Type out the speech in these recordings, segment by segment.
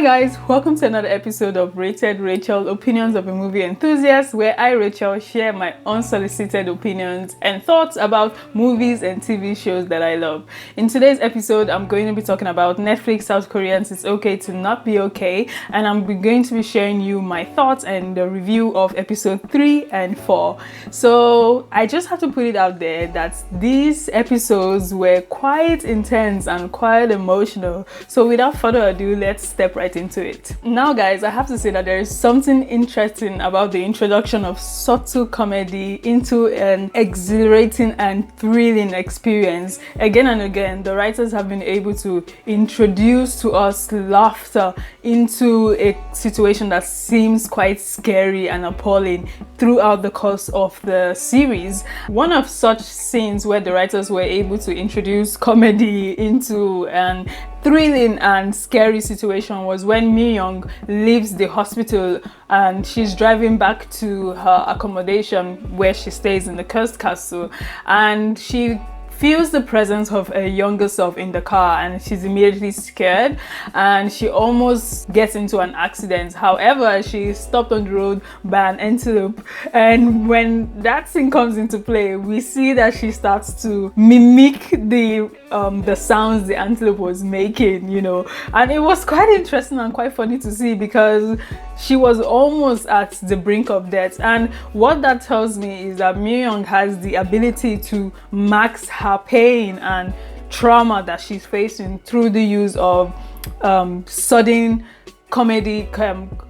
Hi guys, welcome to another episode of Rated Rachael, Opinions of a Movie Enthusiast, where I, Rachael, share my unsolicited opinions and thoughts about movies and TV shows that I love. In today's episode, I'm going to be talking about Netflix South Koreans It's Okay to Not Be Okay, and I'm going to be sharing you my thoughts and the review of episode 3 and 4. So I just have to put it out there that these episodes were quite intense and quite emotional. So without further ado, let's step right into it. Now guys, I have to say that there is something interesting about the introduction of subtle comedy into an exhilarating and thrilling experience. Again and again, the writers have been able to introduce to us laughter into a situation that seems quite scary and appalling throughout the course of the series. One of such scenes where the writers were able to introduce comedy into an thrilling and scary situation was when Mi-young leaves the hospital and she's driving back to her accommodation where she stays in the cursed castle, and she feels the presence of her younger self in the car and she's immediately scared and she almost gets into an accident. However, she is stopped on the road by an antelope, and when that scene comes into play, we see that she starts to mimic the sounds the antelope was making, and it was quite interesting and quite funny to see because she was almost at the brink of death. And what that tells me is that Mi-young has the ability to mask her pain and trauma that she's facing through the use of sudden comedy,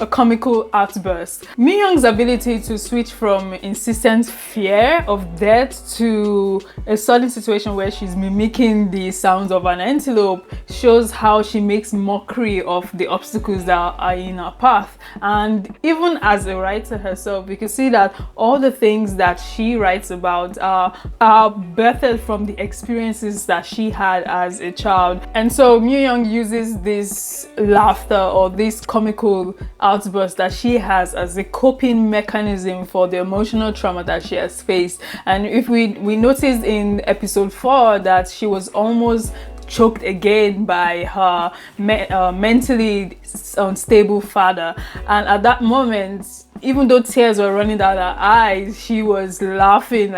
a comical outburst. Mi-young's ability to switch from insistent fear of death to a sudden situation where she's mimicking the sounds of an antelope shows how she makes mockery of the obstacles that are in her path. And even as a writer herself, we can see that all the things that she writes about are birthed from the experiences that she had as a child. And so Mi-young uses this laughter or this comical outburst that she has as a coping mechanism for the emotional trauma that she has faced. And if we noticed in episode 4 that she was almost choked again by her mentally unstable father, and at that moment, even though tears were running down her eyes, she was laughing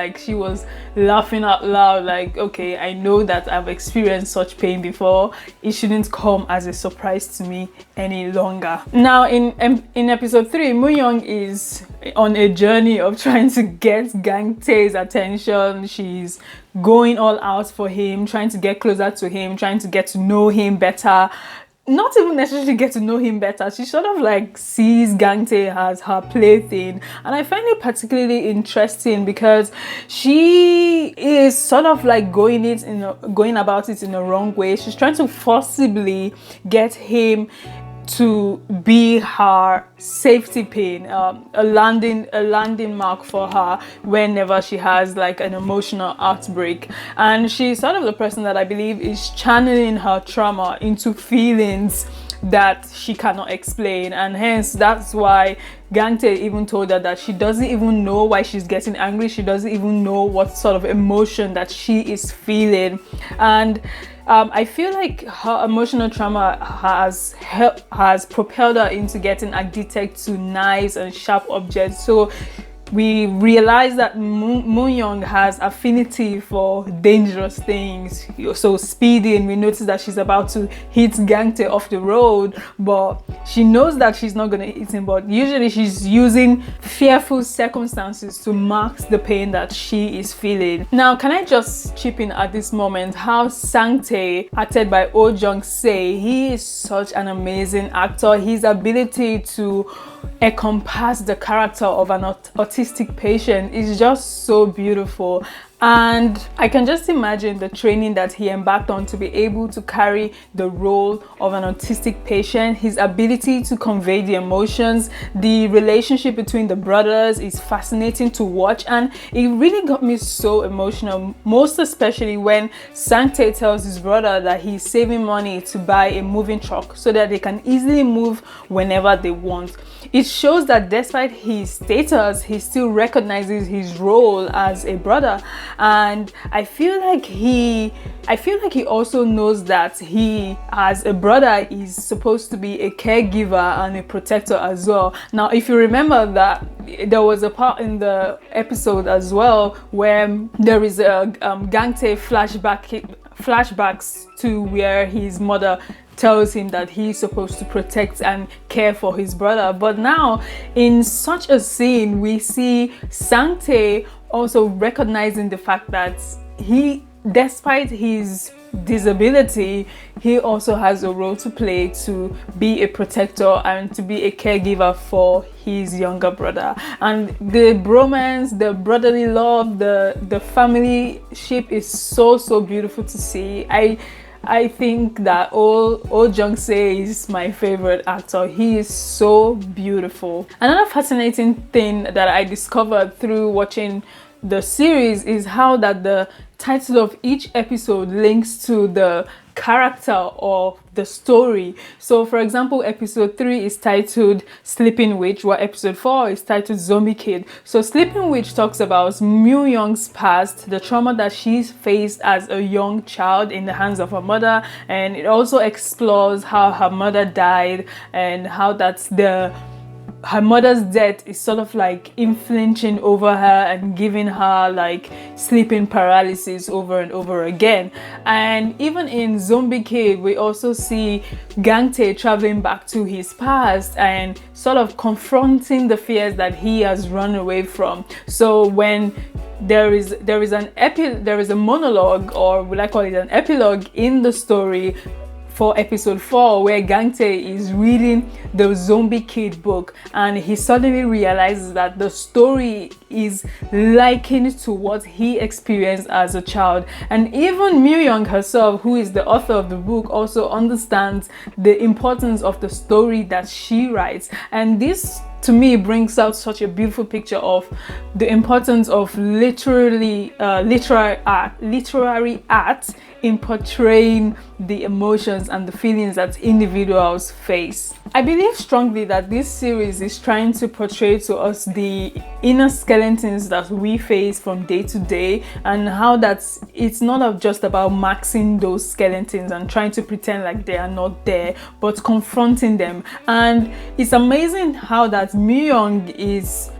out loud, like, okay, I know that I've experienced such pain before. It shouldn't come as a surprise to me any longer. Now in episode 3, Mi-young is on a journey of trying to get Gang Tae's attention. She's going all out for him, trying to get closer to him, trying to get to know him better. Not even necessarily get to know him better. She sort of like sees Gang Tae as her plaything, and I find it particularly interesting because she is sort of like going about it in a wrong way. She's trying to forcibly get him to be her safety pin, a landing mark for her whenever she has like an emotional outbreak. And she's sort of the person that I believe is channeling her trauma into feelings that she cannot explain, and hence that's why Gang Tae even told her that she doesn't even know why she's getting angry. She doesn't even know what sort of emotion that she is feeling. And I feel like her emotional trauma has propelled her into getting addicted to knives and sharp objects. So we realize that Mi-young has affinity for dangerous things. So speeding, we notice that she's about to hit Gang Tae off the road, but she knows that she's not going to hit him, but usually she's using fearful circumstances to mask the pain that she is feeling. Now, can I just chip in at this moment how Sang-tae, acted by Oh Jung-se, he is such an amazing actor. His ability to encompass the character of an autistic patient is just so beautiful. And I can just imagine the training that he embarked on to be able to carry the role of an autistic patient. His ability to convey the emotions, the relationship between the brothers is fascinating to watch, and it really got me so emotional, most especially when Sang-tae tells his brother that he's saving money to buy a moving truck so that they can easily move whenever they want. It shows that despite his status, he still recognizes his role as a brother. And I feel like he also knows that he, as a brother, is supposed to be a caregiver and a protector as well. Now, if you remember that there was a part in the episode as well where there is a Gangtae flashbacks to where his mother tells him that he's supposed to protect and care for his brother. But now in such a scene, we see Sangtae also recognizing the fact that he, despite his disability, he also has a role to play to be a protector and to be a caregiver for his younger brother. And the bromance, the brotherly love, the family ship is so beautiful to see. I think that Oh Jung-se is my favorite actor. He is so beautiful. Another fascinating thing that I discovered through watching the series is how that the title of each episode links to the character or the story. So for example, episode 3 is titled Sleeping Witch, while episode 4 is titled Zombie Kid. So Sleeping Witch talks about Myu Young's past, the trauma that she's faced as a young child in the hands of her mother, and it also explores how her mother died and how that's her mother's death is sort of like influencing over her and giving her like sleeping paralysis over and over again. And even in Zombie Kid, we also see Gangtae traveling back to his past and sort of confronting the fears that he has run away from. So when there is a monologue, or would I call it an epilogue, in the story for episode 4, where Gangtae is reading the Zombie Kid book, and he suddenly realizes that the story is likened to what he experienced as a child. And even Myu Young herself, who is the author of the book, also understands the importance of the story that she writes. And this, to me, brings out such a beautiful picture of the importance of literary art in portraying the emotions and the feelings that individuals face. I believe strongly that this series is trying to portray to us the inner skeletons that we face from day to day, and how it's not just about maxing those skeletons and trying to pretend like they are not there, but confronting them. And it's amazing how that Myu Young is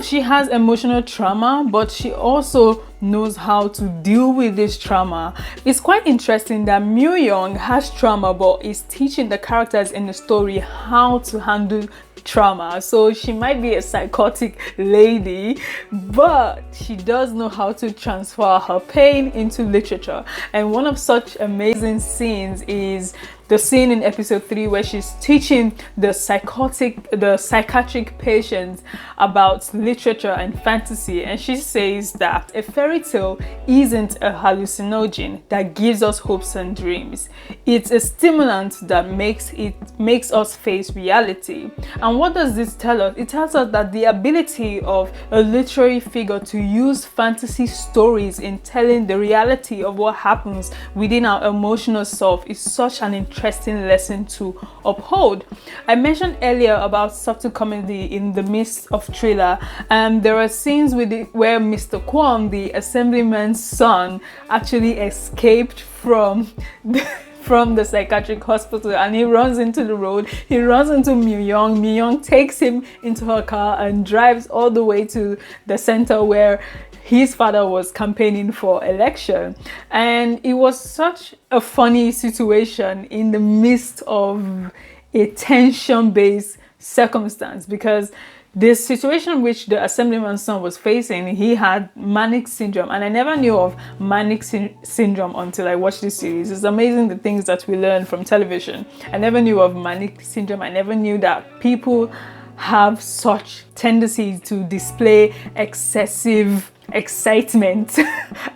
she has emotional trauma, but she also knows how to deal with this trauma. It's quite interesting that Myu Young has trauma, but is teaching the characters in the story how to handle trauma. So she might be a psychotic lady, but she does know how to transfer her pain into literature. And one of such amazing scenes is the scene in episode 3 where she's teaching the psychiatric patients about literature and fantasy, and she says that a fairy tale isn't a hallucinogen that gives us hopes and dreams. It's a stimulant that makes us face reality. And what does this tell us? It tells us that the ability of a literary figure to use fantasy stories in telling the reality of what happens within our emotional self is such an interesting lesson to uphold. I mentioned earlier about subtle comedy in the midst of thriller, and there are scenes where Mr. Kwon, the assemblyman's son, actually escaped from the psychiatric hospital, and he runs into the road. He runs into Myu Young. Myu Young takes him into her car and drives all the way to the center where his father was campaigning for election. And it was such a funny situation in the midst of a tension-based circumstance, because this situation which the assemblyman's son was facing, he had manic syndrome, and I never knew of manic syndrome until I watched this series. It's amazing the things that we learn from television. I never knew of manic syndrome. I never knew that people have such tendency to display excessive excitement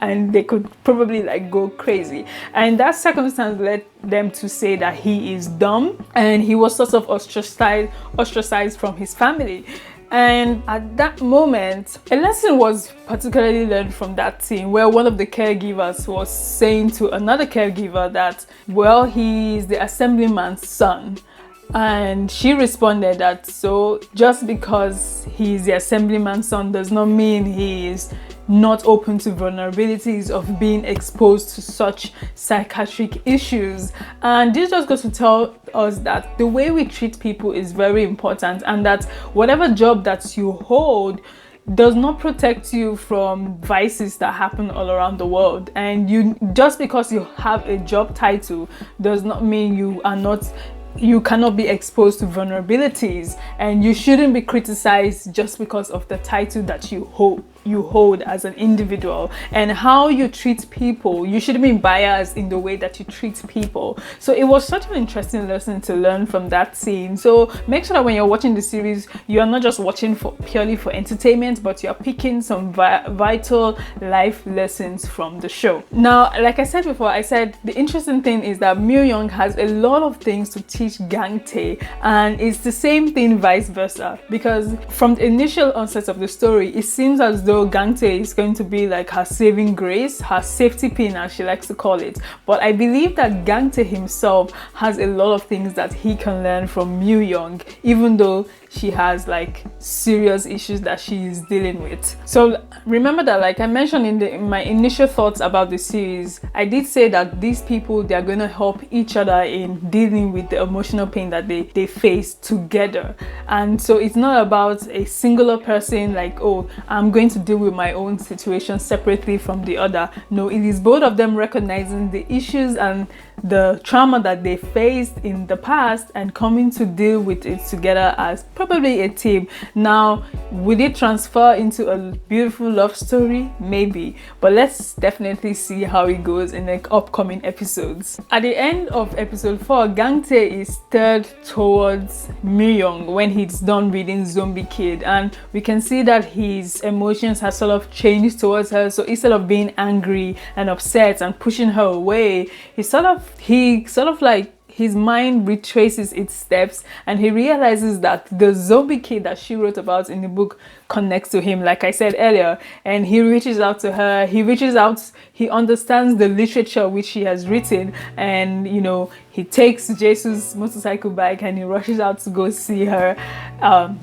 and they could probably like go crazy. And that circumstance led them to say that he is dumb, and he was sort of ostracized from his family. And at that moment, a lesson was particularly learned from that scene, where one of the caregivers was saying to another caregiver that, well, he is the assemblyman's son. And she responded that, so just because he's the assemblyman's son does not mean he is not open to vulnerabilities of being exposed to such psychiatric issues. And this just goes to tell us that the way we treat people is very important, and that whatever job that you hold does not protect you from vices that happen all around the world. And just because you have a job title does not mean you cannot be exposed to vulnerabilities, and you shouldn't be criticized just because of the title that you hold as an individual. And how you treat people, you shouldn't be biased in the way that you treat people. So it was such an interesting lesson to learn from that scene. So make sure that when you're watching the series, you are not just watching purely for entertainment, but you're picking some vital life lessons from the show. Now, like I said before, I said the interesting thing is that Myung has a lot of things to teach Gang-tae, and it's the same thing vice versa, because from the initial onset of the story, it seems as though Gang-tae is going to be like her saving grace, her safety pin as she likes to call it. But I believe that Gang-tae himself has a lot of things that he can learn from Myung, even though she has like serious issues that she is dealing with. So remember that, like I mentioned in my initial thoughts about the series, I did say that these people, they are going to help each other in dealing with the emotional pain that they face together. And so it's not about a singular person like, oh, I'm going to deal with my own situation separately from the other. No, it is both of them recognizing the issues and the trauma that they faced in the past and coming to deal with it together as probably a team. Now, will it transfer into a beautiful love story? Maybe, but let's definitely see how it goes in the upcoming episodes. At the end of episode 4, Gang-tae is stirred towards Myung when he's done reading Zombie Kid, and we can see that his emotions have sort of changed towards her. So instead of being angry and upset and pushing her away, he sort of like his mind retraces its steps, and he realizes that the zombie kid that she wrote about in the book connects to him, like I said earlier, and he reaches out to her. He understands the literature which she has written, and he takes Jesus' motorcycle bike and he rushes out to go see her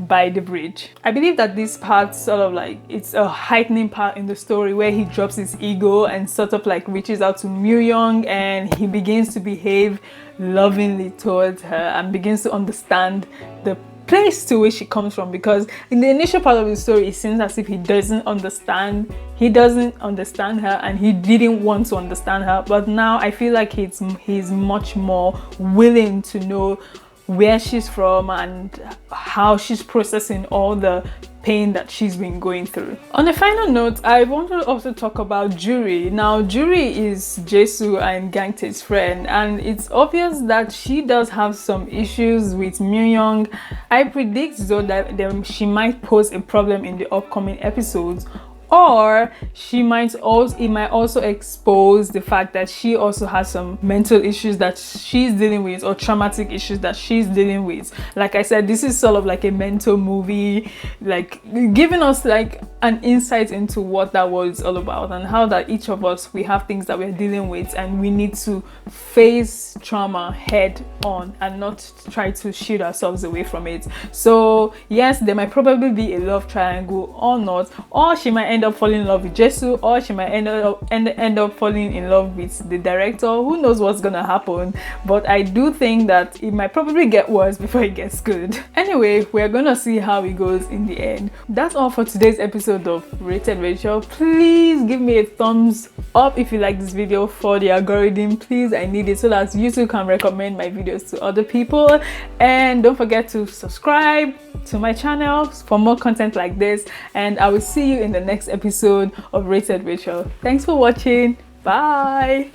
by the bridge. I believe that this part sort of like, it's a heightening part in the story where he drops his ego and sort of like reaches out to Myung, and he begins to behave lovingly towards her and begins to understand the place to which she comes from, because in the initial part of the story it seems as if he doesn't understand her and he didn't want to understand her. But now I feel like he's much more willing to know where she's from and how she's processing all the pain that she's been going through. On a final note, I want to also talk about Juri. Now, Juri is Jesu and Gang-tae's friend, and it's obvious that she does have some issues with Myung. I predict though that she might pose a problem in the upcoming episodes, or it might also expose the fact that she also has some mental issues that she's dealing with, or traumatic issues that she's dealing with. Like I said, this is sort of like a mental movie, like giving us like an insight into what that was all about, and how that each of us, we have things that we're dealing with and we need to face trauma head on and not try to shield ourselves away from it. So yes, there might probably be a love triangle or not, or she might end up falling in love with Jesu, or she might end up falling in love with the director. Who knows what's gonna happen? But I do think that it might probably get worse before it gets good. Anyway, we're gonna see how it goes in the end. That's all for today's episode of Rated Rachel. Please give me a thumbs up if you like this video for the algorithm. Please, I need it so that YouTube can recommend my videos to other people. And don't forget to subscribe to my channel for more content like this, and I will see you in the next episode of Rated Rachel. Thanks for watching. Bye.